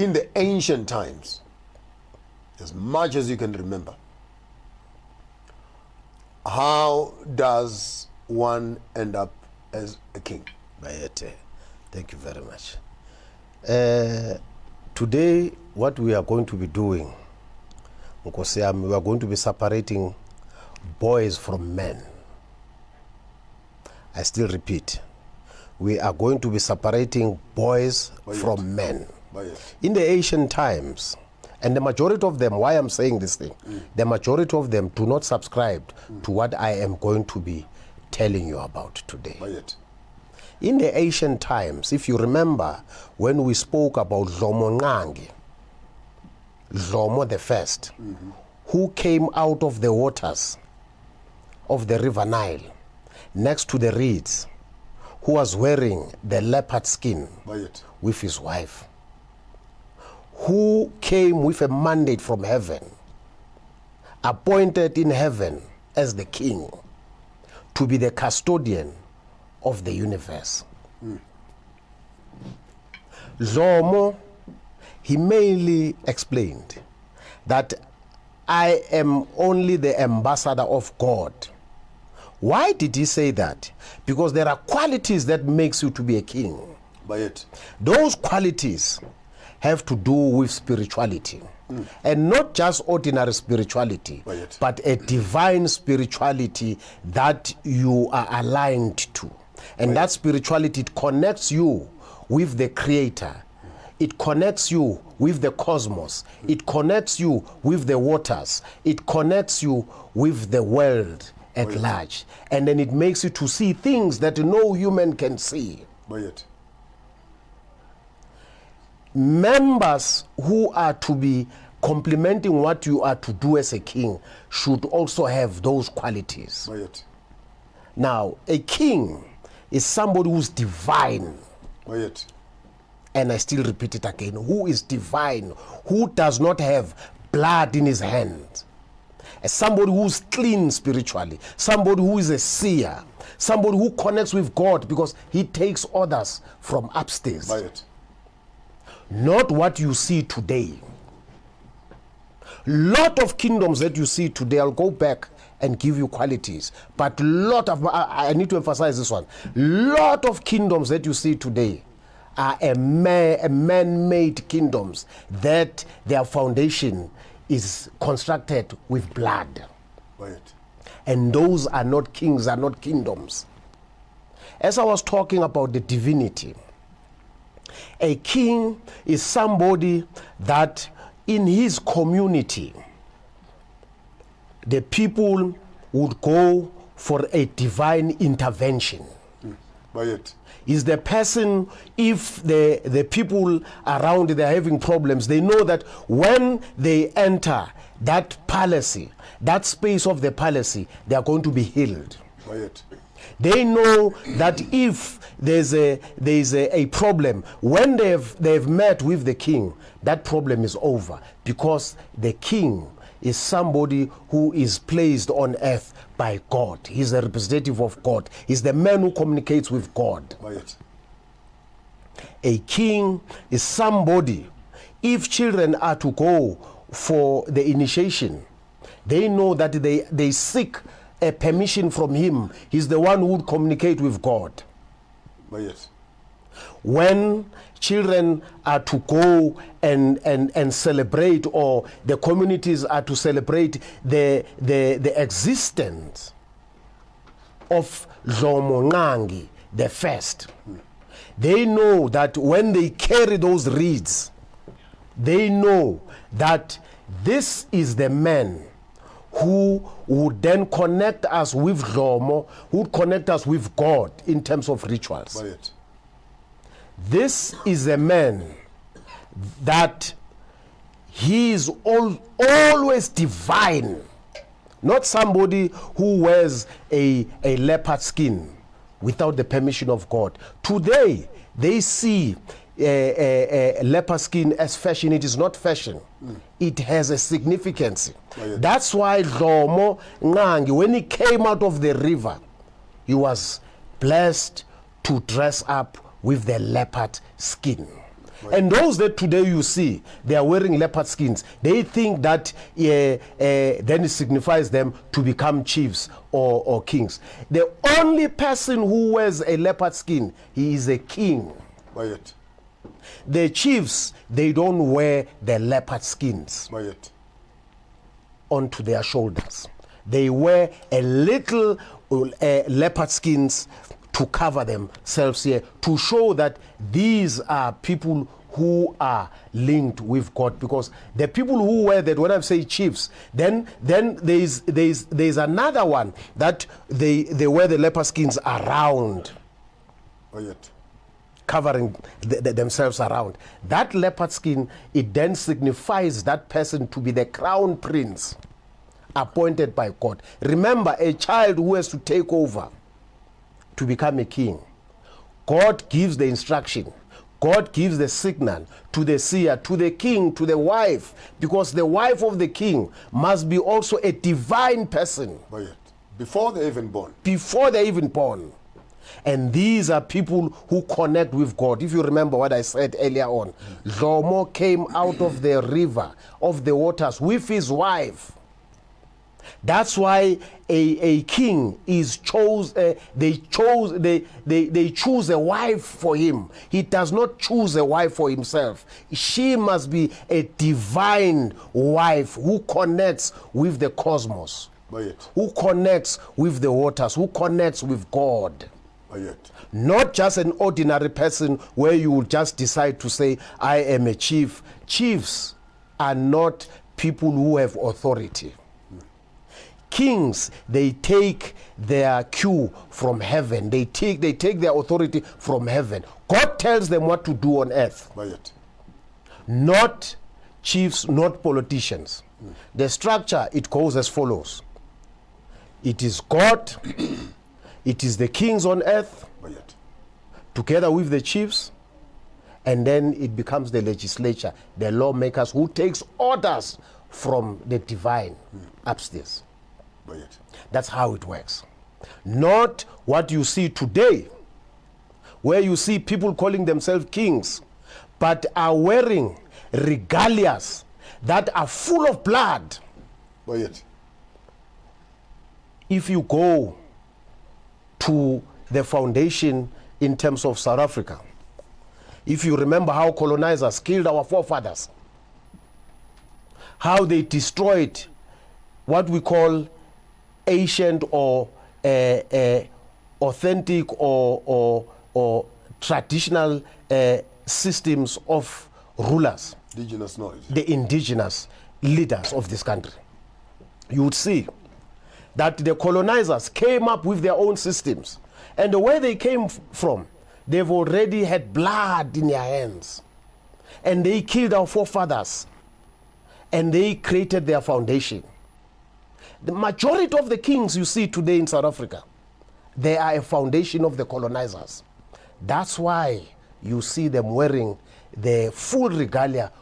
in the ancient times, as much as you can remember, how does one end up as a king? Bayete, thank you very much. Today, what we are going to be doing, Nkosiam, we are going to be separating boys from men. I still repeat, we are going to be separating boys from men. In the ancient times, and the majority of them, why I'm saying this thing, the majority of them do not subscribe to what I am going to be telling you about today. In the ancient times, if you remember, when we spoke about Dlomo Nqangi, Dlomo the first, who came out of the waters of the river Nile, next to the reeds, who was wearing the leopard skin with his wife, who came with a mandate from heaven, appointed in heaven as the king, to be the custodian of the universe. Dlomo, he mainly explained that I am only the ambassador of God. Why did he say that? Because there are qualities that makes you to be a king. Those qualities have to do with spirituality. And not just ordinary spirituality, but a divine spirituality that you are aligned to. And that spirituality, it connects you with the Creator. It connects you with the cosmos. It connects you with the waters. It connects you with the world at large. And then it makes you to see things that no human can see. Members who are to be complementing what you are to do as a king should also have those qualities. Now, a king is somebody who's divine. And I still repeat it again, who is divine, who does not have blood in his hand. As somebody who's clean spiritually, somebody who is a seer, somebody who connects with God because he takes orders from upstairs. Not what you see today. Lot of kingdoms that you see today, I'll go back and give you qualities, but I need to emphasize this one. Lot of kingdoms that you see today are a man-made kingdoms that their foundation is constructed with blood. And those are not kings, are not kingdoms. As I was talking about the divinity, a king is somebody that in his community, the people would go for a divine intervention. Is the person, if the people around they're having problems, they know that when they enter that palace, that space of the palace, they are going to be healed. They know that if there's a problem, when they've met with the king, that problem is over, because the king is somebody who is placed on earth by God. He's a representative of God. He's the man who communicates with God. A king is somebody, if children are to go for the initiation, they know that they seek a permission from him. He's the one who would communicate with God. When children are to go and celebrate, or the communities are to celebrate the existence of Dlomo Nqangi the first, they know that when they carry those reeds, they know that this is the man who would then connect us with Dlomo, who would connect us with God in terms of rituals. This is a man that he is always divine, not somebody who wears a leopard skin without the permission of God. Today, they see a leopard skin as fashion. It is not fashion. It has a significance. That's why Dlomo Nqangi, when he came out of the river, he was blessed to dress up with the leopard skin. Right. And those that today you see, they are wearing leopard skins. They think that then it signifies them to become chiefs or kings. The only person who wears a leopard skin, he is a king. Bayet. The chiefs, they don't wear the leopard skins Bayet. onto their shoulders. They wear a little leopard skins to cover themselves here, to show that these are people who are linked with God. Because the people who wear that, when I say chiefs, then there's another one that they wear the leopard skins around, Bayet. covering themselves around. That leopard skin, it then signifies that person to be the crown prince appointed by God. Remember, a child who has to take over to become a king, God gives the instruction, God gives the signal to the seer, to the king, to the wife, because the wife of the king must be also a divine person. Bayet. Before they're even born. Before they're even born. And these are people who connect with God. If you remember what I said earlier on, Lomo came out of the river, of the waters, with his wife. That's why a king is they choose a wife for him. He does not choose a wife for himself. She must be a divine wife who connects with the cosmos, Bayet. who connects with the waters, who connects with God. Bayet. Not just an ordinary person where you will just decide to say, I am a chief. Chiefs are not people who have authority. Kings, they take their cue from heaven. They take their authority from heaven. God tells them what to do on earth. Bayet. Not chiefs, not politicians. The structure, it goes as follows. It is God, it is the kings on earth, Bayet. together with the chiefs, and then it becomes the legislature, the lawmakers who takes orders from the divine upstairs. Bayet. That's how it works. Not what you see today, where you see people calling themselves kings, but are wearing regalias that are full of blood. Bayet. If you go to the foundation in terms of South Africa, if you remember how colonizers killed our forefathers, how they destroyed what we call ancient or authentic or traditional systems of rulers, Indigenous knowledge. the indigenous leaders of this country, you would see that the colonizers came up with their own systems. And the way they came from, they've already had blood in their hands. And they killed our forefathers. And they created their foundation. The majority of the kings you see today in South Africa, they are a foundation of the colonizers. That's why you see them wearing the full regalia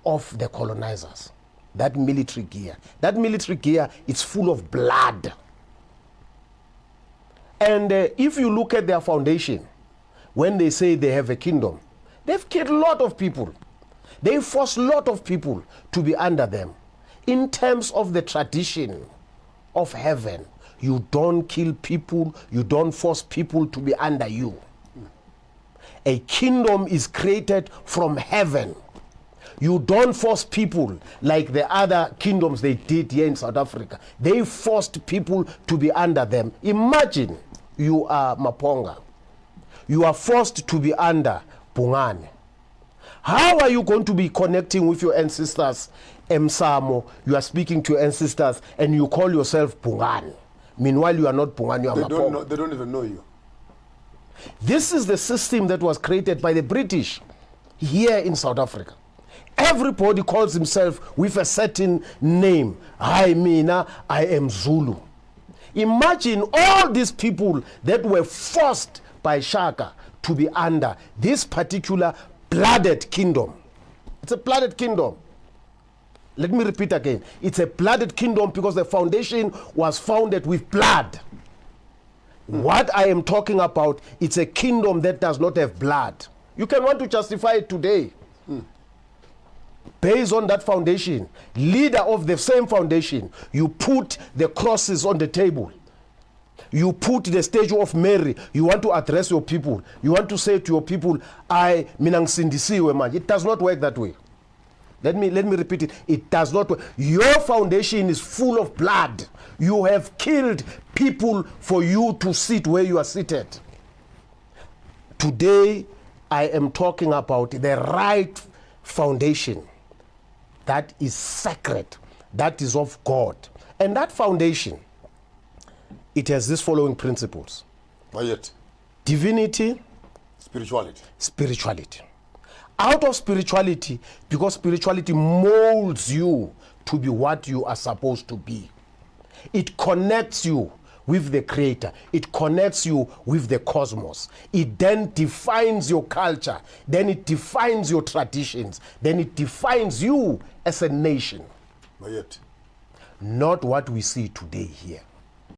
of the colonizers. That military gear. That military gear is full of blood. And if you look at their foundation, when they say they have a kingdom, they've killed a lot of people. They forced a lot of people to be under them. In terms of the tradition of heaven, you don't kill people, you don't force people to be under you. A kingdom is created from heaven. You don't force people like the other kingdoms they did here in South Africa. They forced people to be under them. Imagine you are Maponga. You are forced to be under Pungane. How are you going to be connecting with your ancestors? Emsamo, you are speaking to your ancestors and you call yourself Pungane. Meanwhile, you are not Pungane, you are Maponga. They don't even know you. This is the system that was created by the British here in South Africa. Everybody calls himself with a certain name. I am Zulu. Imagine all these people that were forced by Shaka to be under this particular blooded kingdom. It's a blooded kingdom. Let me repeat again. It's a blooded kingdom because the foundation was founded with blood. What I am talking about, it's a kingdom that does not have blood. You can want to justify it today. Based on that foundation, leader of the same foundation, you put the crosses on the table. You put the statue of Mary. You want to address your people. You want to say to your people, mina ngisindisiwe manje. It does not work that way. Let me repeat it. It does not work. Your foundation is full of blood. You have killed people for you to sit where you are seated. Today, I am talking about the right foundation that is sacred, that is of God. And that foundation, it has these following principles. But yet, divinity, spirituality. Out of spirituality, because spirituality molds you to be what you are supposed to be. It connects you with the Creator. It connects you with the cosmos. It then defines your culture. Then it defines your traditions. Then it defines you as a nation. But yet, not what we see today here.